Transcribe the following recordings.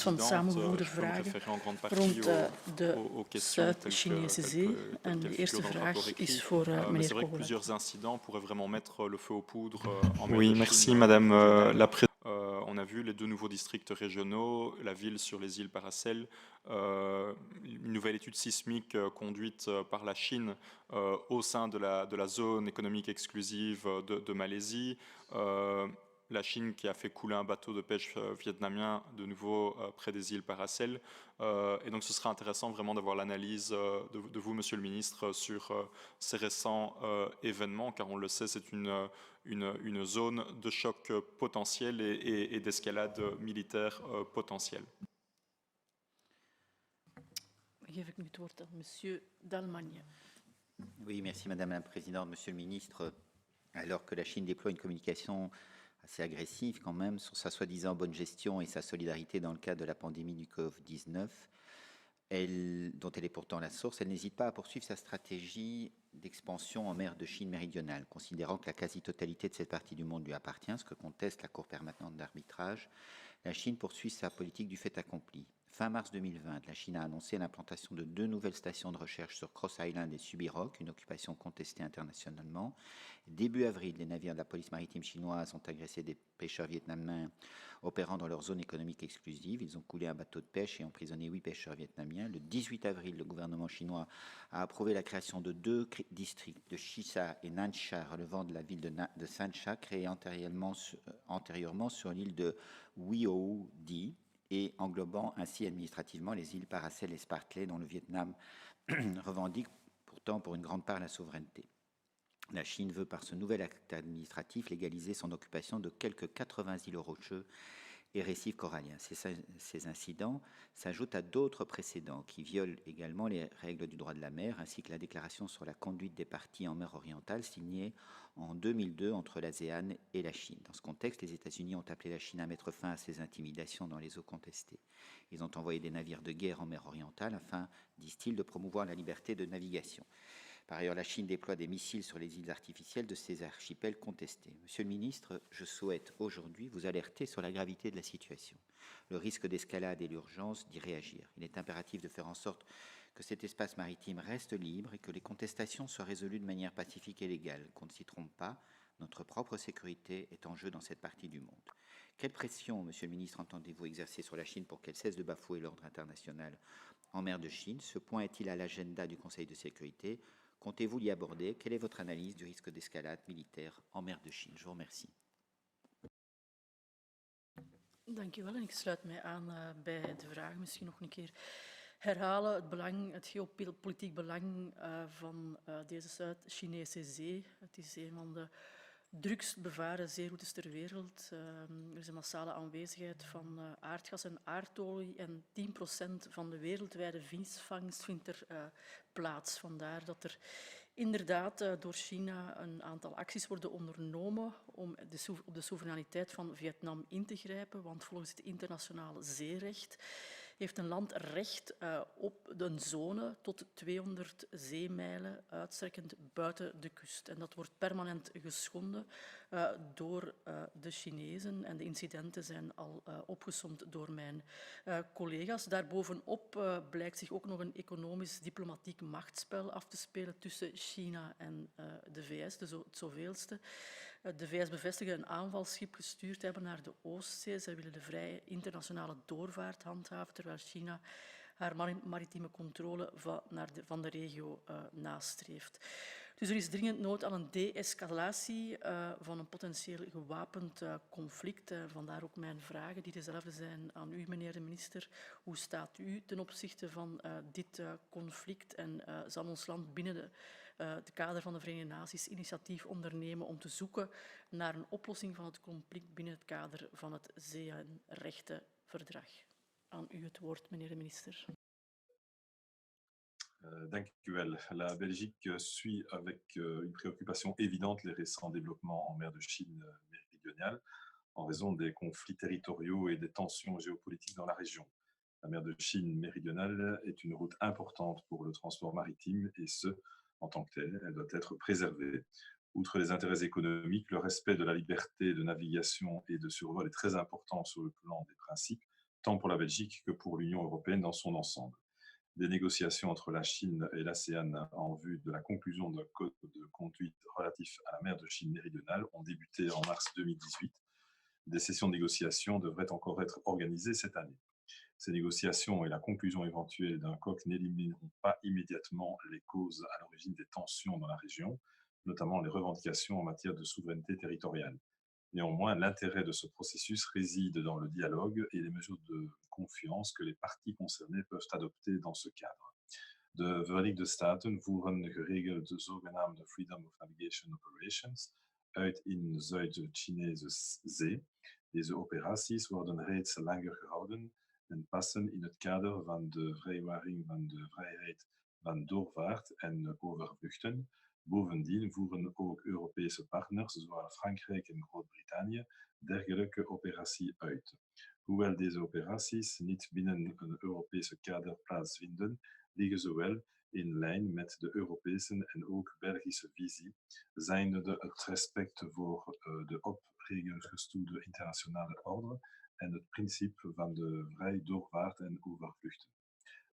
van de samengevoerde vragen rond de Zuid-Chinese Zee. En de eerste vraag is voor meneer Kogelek. Oui, merci Madame la Présidente. On a vu les 2 nouveaux districts régionaux, la ville sur les îles Paracel, une nouvelle étude sismique conduite par la Chine au sein de la zone économique exclusive de Malaisie. La Chine qui a fait couler un bateau de pêche vietnamien de nouveau près des îles Paracel. Et donc ce sera intéressant vraiment d'avoir l'analyse de vous, Monsieur le Ministre, sur ces récents événements, car on le sait, c'est une zone de choc potentiel et d'escalade militaire potentielle. Geef ik nu het woord aan Monsieur Dalmagne. Oui, merci Madame la Présidente, Monsieur le Ministre. Alors que la Chine déploie une communication assez agressive quand même sur sa soi-disant bonne gestion et sa solidarité dans le cadre de la pandémie du Covid-19, dont elle est pourtant la source, elle n'hésite pas à poursuivre sa stratégie d'expansion en mer de Chine méridionale, considérant que la quasi-totalité de cette partie du monde lui appartient, ce que conteste la Cour permanente d'arbitrage. La Chine poursuit sa politique du fait accompli. Fin mars 2020, la Chine a annoncé l'implantation de 2 nouvelles stations de recherche sur Cross Island et Subirock, une occupation contestée internationalement. Début avril, les navires de la police maritime chinoise ont agressé des pêcheurs vietnamiens opérant dans leur zone économique exclusive. Ils ont coulé un bateau de pêche et emprisonné 8 pêcheurs vietnamiens. Le 18 avril, le gouvernement chinois a approuvé la création de 2 districts de Shisa et Nansha, relevant de la ville de Sansha, créés antérieurement sur l'île de Wiao Di, et englobant ainsi administrativement les îles Paracel et Spartley, dont le Vietnam revendique pourtant pour une grande part la souveraineté. La Chine veut, par ce nouvel acte administratif, légaliser son occupation de quelques 80 îlots rocheux et récifs coralliens. Ces incidents s'ajoutent à d'autres précédents qui violent également les règles du droit de la mer, ainsi que la déclaration sur la conduite des parties en mer orientale signée en 2002 entre l'ASEAN et la Chine. Dans ce contexte, les États-Unis ont appelé la Chine à mettre fin à ces intimidations dans les eaux contestées. Ils ont envoyé des navires de guerre en mer orientale afin, disent-ils, de promouvoir la liberté de navigation. Par ailleurs, la Chine déploie des missiles sur les îles artificielles de ces archipels contestés. Monsieur le ministre, je souhaite aujourd'hui vous alerter sur la gravité de la situation, le risque d'escalade et l'urgence d'y réagir. Il est impératif de faire en sorte que cet espace maritime reste libre et que les contestations soient résolues de manière pacifique et légale. Qu'on ne s'y trompe pas, notre propre sécurité est en jeu dans cette partie du monde. Quelle pression, Monsieur le ministre, entendez-vous exercer sur la Chine pour qu'elle cesse de bafouer l'ordre international en mer de Chine? Ce point est-il à l'agenda du Conseil de sécurité? Comptez-vous l'y aborder? Quelle est votre analyse du risque d'escalade militaire en mer de Chine? Je vous remercie. Dank u wel. En ik sluit mij aan bij de vraag. Misschien nog een keer herhalen het geopolitiek belang van deze Zuid-Chinese zee. Het is een van de drukst bevaren zeeroutes ter wereld. Er is een massale aanwezigheid van aardgas en aardolie en 10% van de wereldwijde visvangst vindt er plaats. Vandaar dat er inderdaad door China een aantal acties worden ondernomen om op de soevereiniteit van Vietnam in te grijpen, want volgens het internationale zeerecht heeft een land recht op een zone tot 200 zeemijlen uitstrekkend buiten de kust. En dat wordt permanent geschonden door de Chinezen. En de incidenten zijn al opgesomd door mijn collega's. Daarbovenop blijkt zich ook nog een economisch-diplomatiek machtsspel af te spelen tussen China en de VS, het zoveelste. De VS bevestigen een aanvalsschip gestuurd hebben naar de Oostzee. Zij willen de vrije internationale doorvaart handhaven, terwijl China haar maritieme controle van de regio nastreeft. Dus er is dringend nood aan een de-escalatie van een potentieel gewapend conflict. Vandaar ook mijn vragen, die dezelfde zijn aan u, meneer de minister. Hoe staat u ten opzichte van dit conflict en zal ons land binnen het kader van de Verenigde Naties initiatief ondernemen om te zoeken naar een oplossing van het conflict binnen het kader van het Zeerechten-verdrag? Aan u het woord, meneer de minister. Dank u wel. La Belgique suit avec une préoccupation évidente les récents développements en mer de Chine méridionale en raison des conflits territoriaux et des tensions géopolitiques dans la région. La mer de Chine méridionale est une route importante pour le transport maritime et ce, en tant que telle, elle doit être préservée. Outre les intérêts économiques, le respect de la liberté de navigation et de survol est très important sur le plan des principes, tant pour la Belgique que pour l'Union européenne dans son ensemble. Des négociations entre la Chine et l'ASEAN en vue de la conclusion d'un code de conduite relatif à la mer de Chine méridionale ont débuté en mars 2018. Des sessions de négociation devraient encore être organisées cette année. Ces négociations et la conclusion éventuelle d'un COC n'élimineront pas immédiatement les causes à l'origine des tensions dans la région, notamment les revendications en matière de souveraineté territoriale. Néanmoins, l'intérêt de ce processus réside dans le dialogue et les mesures de confiance que les parties concernées peuvent adopter dans ce cadre. De Verenigde Staten voeren geregeld zogenaamde Freedom of Navigation Operations uit in Zuid-Chinese Zee. Deze operaties worden reeds langer gehouden en passen in het kader van de vrijwaring van de vrijheid van doorvaart en overvluchten. Bovendien voeren ook Europese partners, zoals Frankrijk en Groot-Brittannië, dergelijke operaties uit. Hoewel deze operaties niet binnen een Europese kader plaatsvinden, liggen ze wel in lijn met de Europese en ook Belgische visie, zijnde het respect voor de op regels gestoelde internationale orde en het principe van de vrije doorvaart en overvluchten.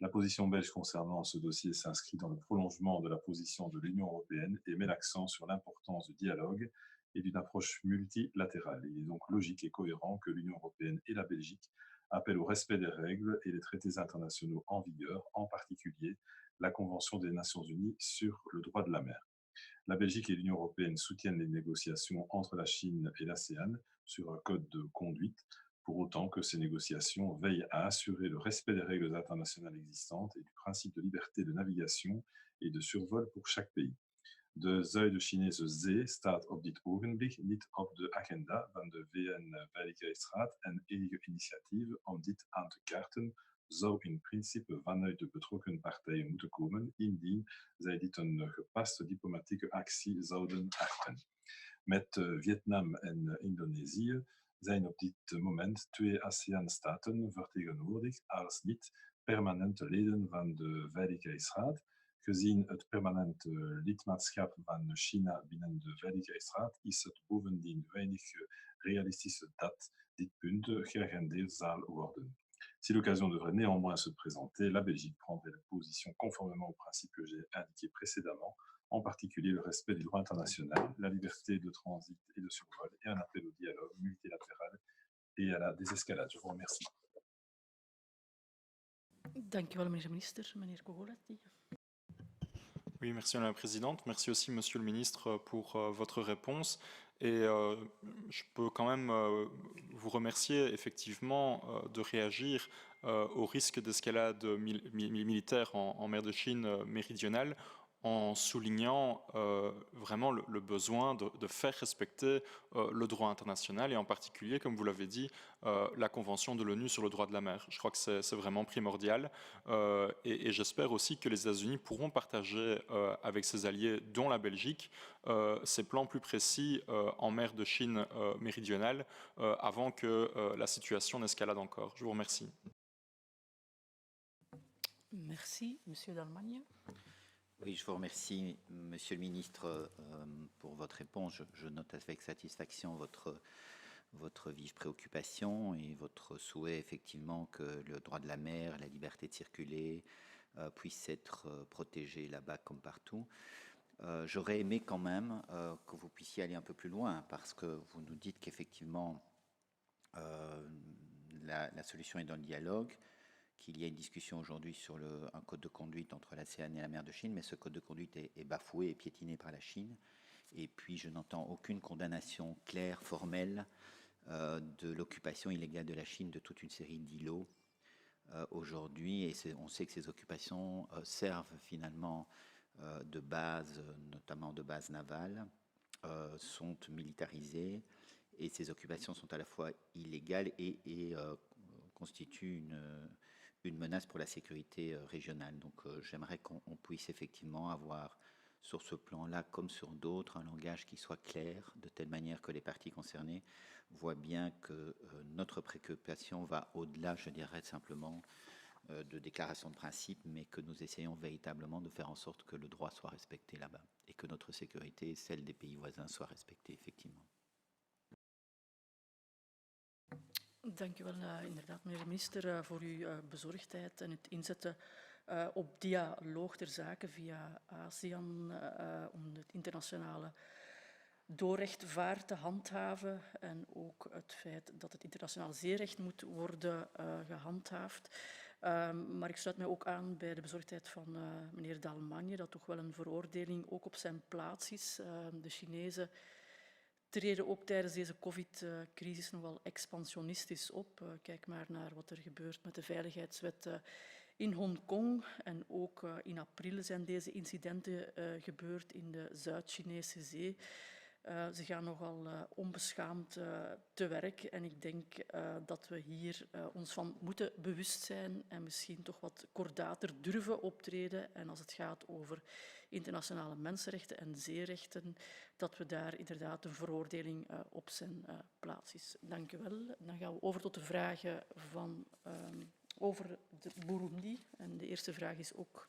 La position belge concernant ce dossier s'inscrit dans le prolongement de la position de l'Union européenne et met l'accent sur l'importance du dialogue et d'une approche multilatérale. Il est donc logique et cohérent que l'Union européenne et la Belgique appellent au respect des règles et des traités internationaux en vigueur, en particulier la Convention des Nations unies sur le droit de la mer. La Belgique et l'Union européenne soutiennent les négociations entre la Chine et l'ASEAN sur un code de conduite, pour autant que ces négociations veillent à assurer le respect des règles internationales existantes et du principe de liberté de navigation et de survol pour chaque pays. De Zuid-Chinese Zee staat op dit ogenblik niet op de agenda van de VN-veiligheidsraad en enige initiatief om dit aan te kaarten zou in principe vanuit de betrokken partijen moeten komen, indien zij dit een gepaste diplomatieke actie zouden achten. Met Vietnam en Indonesië zijn op dit moment 2 ASEAN-staten vertegenwoordigd als niet permanente leden van de Veiligheidsraad. Gezien het permanente lidmaatschap van China binnen de Veiligheidsraad is het bovendien weinig realistisch dat dit punt geagendeerd zal worden. Si l'occasion devrait néanmoins se présenter, la Belgique prendrait la position conformément aux principes que j'ai indiqués précédemment, en particulier le respect du droit international, la liberté de transit et de survol, et un appel au dialogue multilatéral et à la désescalade. Je vous remercie. Dank u wel, meneer de minister. Meneer Koholat. Oui, merci Madame la Présidente. Merci aussi Monsieur le Ministre pour votre réponse. Et je peux quand même vous remercier effectivement de réagir au risque d'escalade militaire en mer de Chine méridionale en soulignant vraiment le besoin de faire respecter le droit international et en particulier, comme vous l'avez dit, la Convention de l'ONU sur le droit de la mer. Je crois que c'est vraiment primordial et j'espère aussi que les États-Unis pourront partager avec ses alliés, dont la Belgique, ces plans plus précis en mer de Chine méridionale avant que la situation n'escalade encore. Je vous remercie. Merci, Monsieur d'Allemagne. Oui, je vous remercie, Monsieur le Ministre, pour votre réponse. Je note avec satisfaction votre vive préoccupation et votre souhait, effectivement, que le droit de la mer, la liberté de circuler puisse être protégé là-bas comme partout. J'aurais aimé quand même que vous puissiez aller un peu plus loin, parce que vous nous dites qu'effectivement, la solution est dans le dialogue, qu'il y a une discussion aujourd'hui sur un code de conduite entre l'ASEAN et la mer de Chine, mais ce code de conduite est bafoué et piétiné par la Chine. Et puis, je n'entends aucune condamnation claire, formelle, de l'occupation illégale de la Chine de toute une série d'îlots aujourd'hui. Et on sait que ces occupations servent finalement de base, notamment de base navale, sont militarisées. Et ces occupations sont à la fois illégales et constituent une menace pour la sécurité régionale. Donc j'aimerais qu'on puisse effectivement avoir sur ce plan-là, comme sur d'autres, un langage qui soit clair, de telle manière que les parties concernées voient bien que notre préoccupation va au-delà, je dirais simplement, de déclarations de principe, mais que nous essayons véritablement de faire en sorte que le droit soit respecté là-bas et que notre sécurité et celle des pays voisins soit respectée, effectivement. Dank u wel, inderdaad, meneer de minister, voor uw bezorgdheid en het inzetten op dialoog ter zake via ASEAN om het internationale doorrechtvaart te handhaven en ook het feit dat het internationaal zeerecht moet worden gehandhaafd. Maar ik sluit mij ook aan bij de bezorgdheid van meneer Dalmagne, dat toch wel een veroordeling ook op zijn plaats is. De Chinezen treden ook tijdens deze COVID-crisis nogal expansionistisch op. Kijk maar naar wat er gebeurt met de veiligheidswet in Hongkong. En ook in april zijn deze incidenten gebeurd in de Zuid-Chinese Zee. Ze gaan nogal onbeschaamd te werk en ik denk dat we hier ons van moeten bewust zijn en misschien toch wat kordater durven optreden. En als het gaat over internationale mensenrechten en zeerechten, dat we daar inderdaad een veroordeling op zijn plaats is. Dank u wel. Dan gaan we over tot de vragen over de Burundi. En de eerste vraag is ook